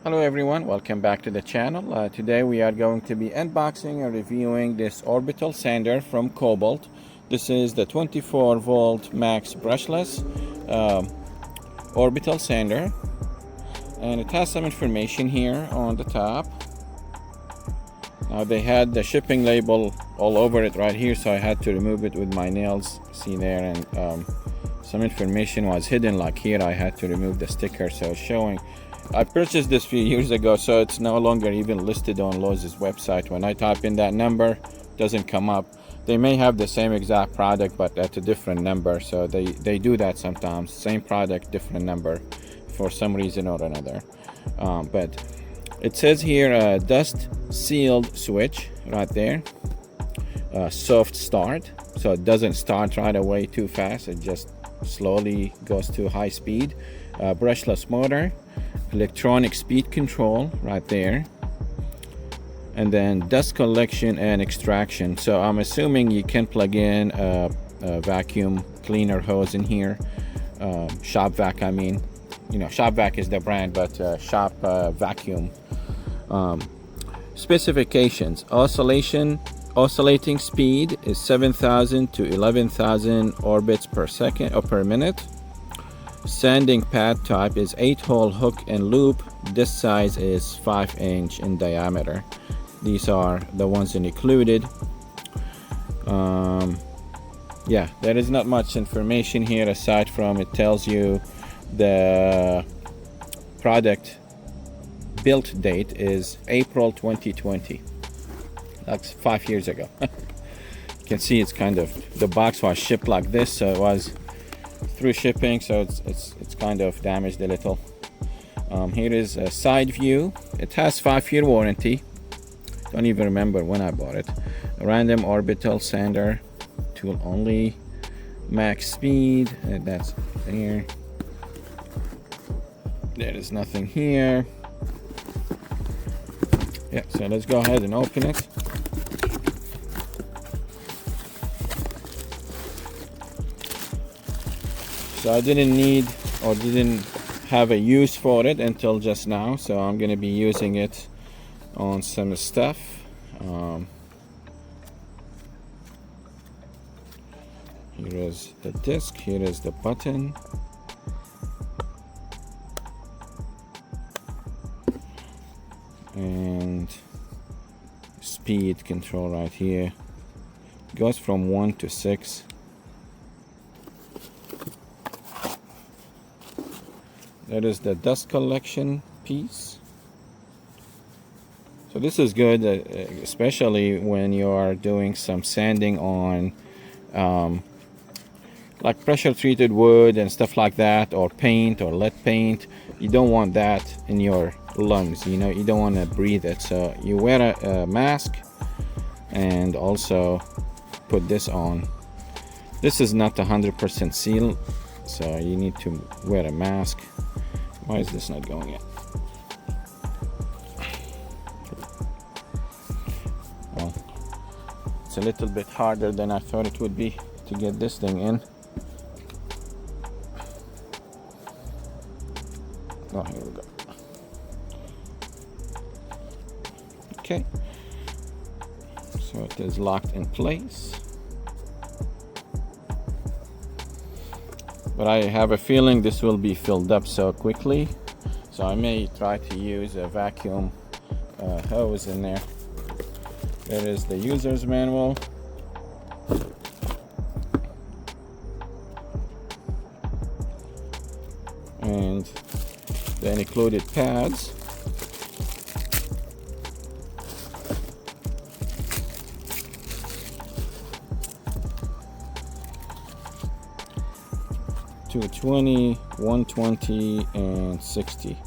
Hello everyone, welcome back to the channel. Today we are going to be unboxing and reviewing this orbital sander from Kobalt. This is the 24 volt max brushless orbital sander, and it has some information here on the top. Now they had the shipping label all over it right here, so I had to remove it with my nails. See there, and some information was hidden, like here I had to remove the sticker, so it's showing. I purchased this a few years ago, so it's no longer even listed on Lowe's website. When I type in that number, it doesn't come up. They may have the same exact product, but at a different number, so they do that sometimes. Same product, different number for some reason or another. But it says here dust sealed switch right there. Soft start, so it doesn't start right away too fast. It just slowly goes to high speed. Brushless motor, electronic speed control right there, and then dust collection and extraction. So I'm assuming you can plug in a vacuum cleaner hose in here. Shop Vac, I mean, you know, Shop Vac is the brand, but Shop Vacuum. Specifications: oscillating speed is 7,000 to 11,000 orbits per second or per minute. Sanding pad type is 8-hole hook and loop. This size is 5" in diameter. These are the ones included. Yeah, there is not much information here aside from it tells you the product built date is April 2020. That's 5 years ago. You can see it's kind of, the box was shipped like this, so it was through shipping, so it's kind of damaged a little. Here is a side view. It has 5-year warranty. Don't even remember when I bought it. A random orbital sander, tool only, max speed, and that's there. There is nothing here. Yeah, so let's go ahead and open it. So I didn't need or didn't have a use for it until just now, so I'm going to be using it on some stuff. Here is the disc, here is the button. And speed control right here. It goes from 1 to 6. That is the dust collection piece. So this is good, especially when you are doing some sanding on like pressure treated wood and stuff like that, or paint or lead paint. You don't want that in your lungs, you know, you don't want to breathe it. So you wear a mask and also put this on. This is not 100% sealed, so you need to wear a mask. Why is this not going in? Well, it's a little bit harder than I thought it would be to get this thing in. Oh, here we go. Okay. So it is locked in place. But I have a feeling this will be filled up so quickly, so I may try to use a vacuum hose in there. There is the user's manual. And the included pads. $220, $120, and $60.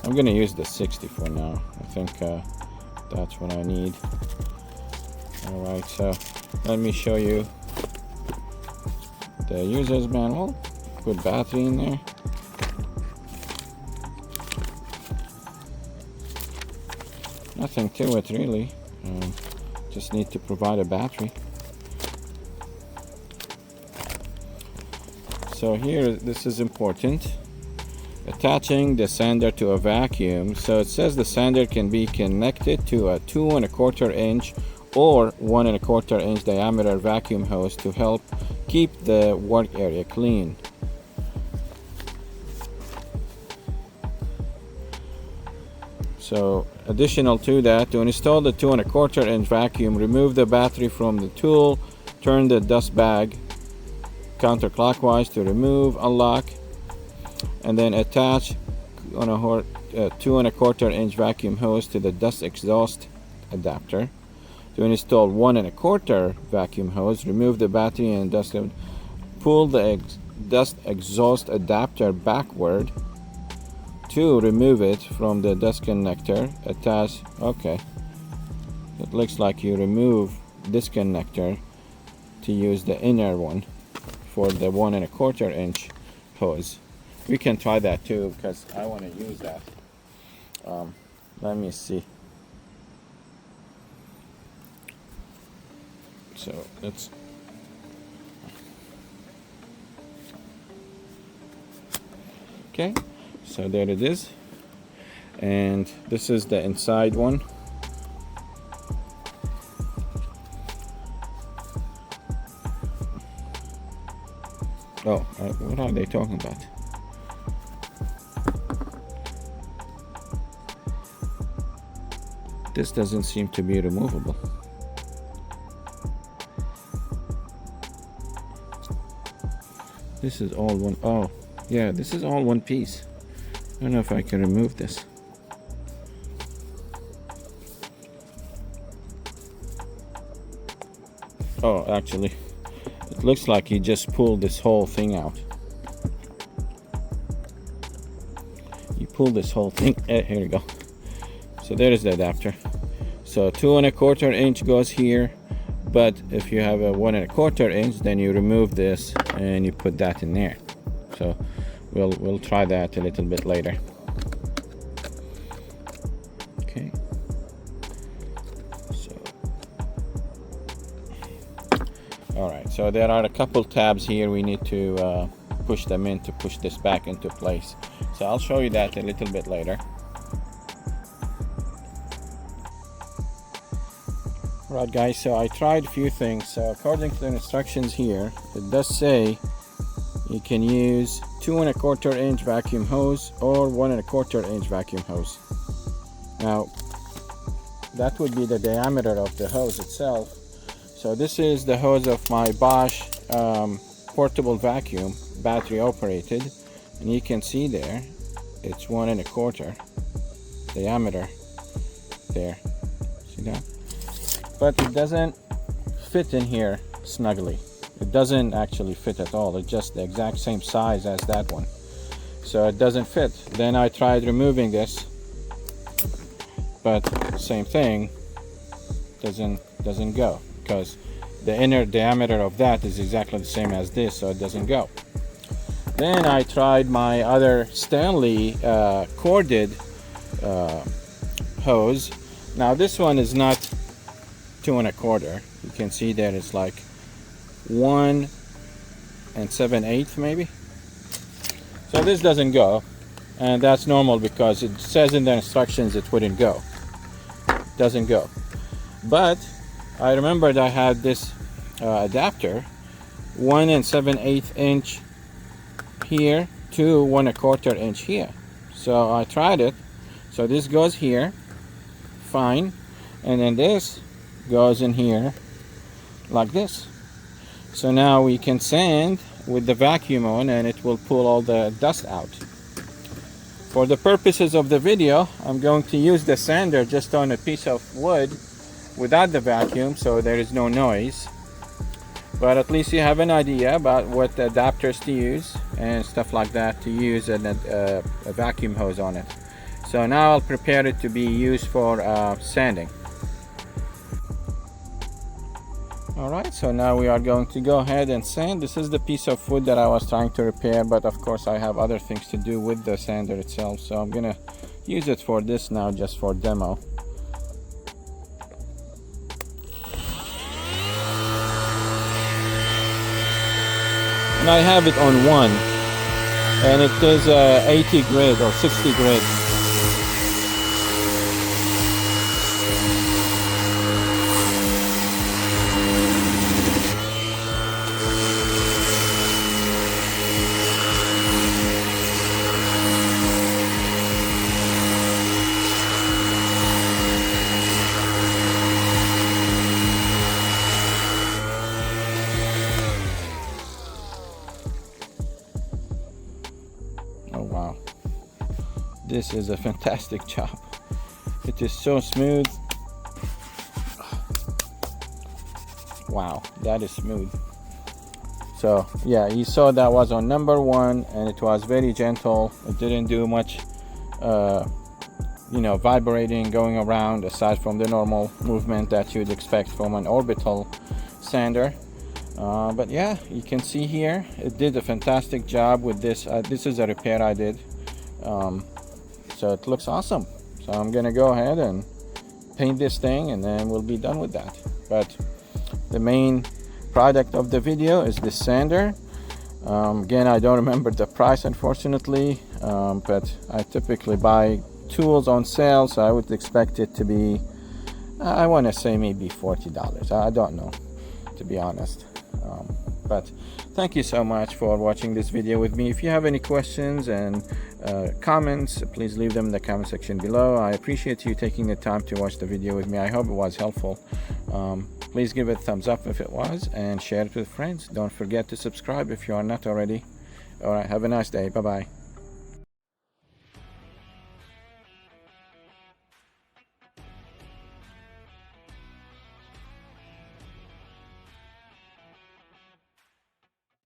I'm going to use the 60 for now. I think that's what I need. Alright, so let me show you the user's manual. Good battery in there. Nothing to it really. Just need to provide a battery. So here, this is important. attaching the sander to a vacuum. So it says the sander can be connected to a 2 1/4 inch or 1 1/4 inch diameter vacuum hose to help keep the work area clean. So additional to that, to install the 2 1/4 inch vacuum, remove the battery from the tool, turn the dust bag counterclockwise to remove, unlock, and then attach on a 2 1/4 inch vacuum hose to the dust exhaust adapter. To install 1 1/4 vacuum hose, remove the battery and dust, pull the dust exhaust adapter backward to remove it from the dust connector. Attach. Okay, it looks like you remove this connector to use the inner one for the 1 1/4 inch hose. We can try that too because I want to use that. Let me see. So let's. Okay, so there it is, and this is the inside one. Oh, what are they talking about? This doesn't seem to be removable. This is all one. Oh, yeah, this is all one piece. I don't know if I can remove this. Oh, actually, it looks like you just pulled this whole thing out. You pull this whole thing. Here you go. So there is the adapter. So 2 1/4 inch goes here, but if you have a 1 1/4 inch, then you remove this and you put that in there. So we'll try that a little bit later. Okay. So all right. So there are a couple tabs here. We need to push them in to push this back into place. So I'll show you that a little bit later. Right guys, so I tried a few things. So according to the instructions here, it does say you can use 2 1/4 inch vacuum hose or 1 1/4 inch vacuum hose. Now that would be the diameter of the hose itself. So this is the hose of my Bosch portable vacuum, battery operated, and you can see there it's 1 1/4 diameter there. See that? But it doesn't fit in here snugly. It doesn't actually fit at all. It's just the exact same size as that one, so it doesn't fit. Then I tried removing this, but same thing, doesn't go, because the inner diameter of that is exactly the same as this, so it doesn't go. Then I tried my other Stanley corded hose. Now this one is not 2 1/4. You can see that it's like 1 7/8 maybe. So this doesn't go, and that's normal because it says in the instructions it wouldn't go. It doesn't go. But I remembered I had this adapter, 1 7/8 inch here to 1 1/4 inch here. So I tried it. So this goes here, fine, and then this goes in here like this. So now we can sand with the vacuum on, and it will pull all the dust out. For the purposes of the video, I'm going to use the sander just on a piece of wood without the vacuum, so there is no noise. But at least you have an idea about what adapters to use and stuff like that to use a vacuum hose on it. So now I'll prepare it to be used for sanding. Alright, so now we are going to go ahead and sand. This is the piece of wood that I was trying to repair, but of course I have other things to do with the sander itself, so I'm gonna use it for this now, just for demo. And I have it on 1, and it is 80 grit or 60 grit. Oh wow, this is a fantastic job. It is so smooth. Wow, that is smooth. So yeah, you saw that was on number 1, and it was very gentle. It didn't do much vibrating, going around, aside from the normal movement that you'd expect from an orbital sander. But yeah, you can see here it did a fantastic job with this. This is a repair I did, so it looks awesome. So I'm gonna go ahead and paint this thing, and then we'll be done with that. But the main product of the video is this sander. Again, I don't remember the price, unfortunately, but I typically buy tools on sale, so I would expect it to be, I want to say maybe $40. I don't know, to be honest. But thank you so much for watching this video with me. If you have any questions and comments, please leave them in the comment section below. I appreciate you taking the time to watch the video with me. I hope it was helpful. Please give it a thumbs up if it was, and share it with friends. Don't forget to subscribe if you are not already. All right, have a nice day. Bye bye.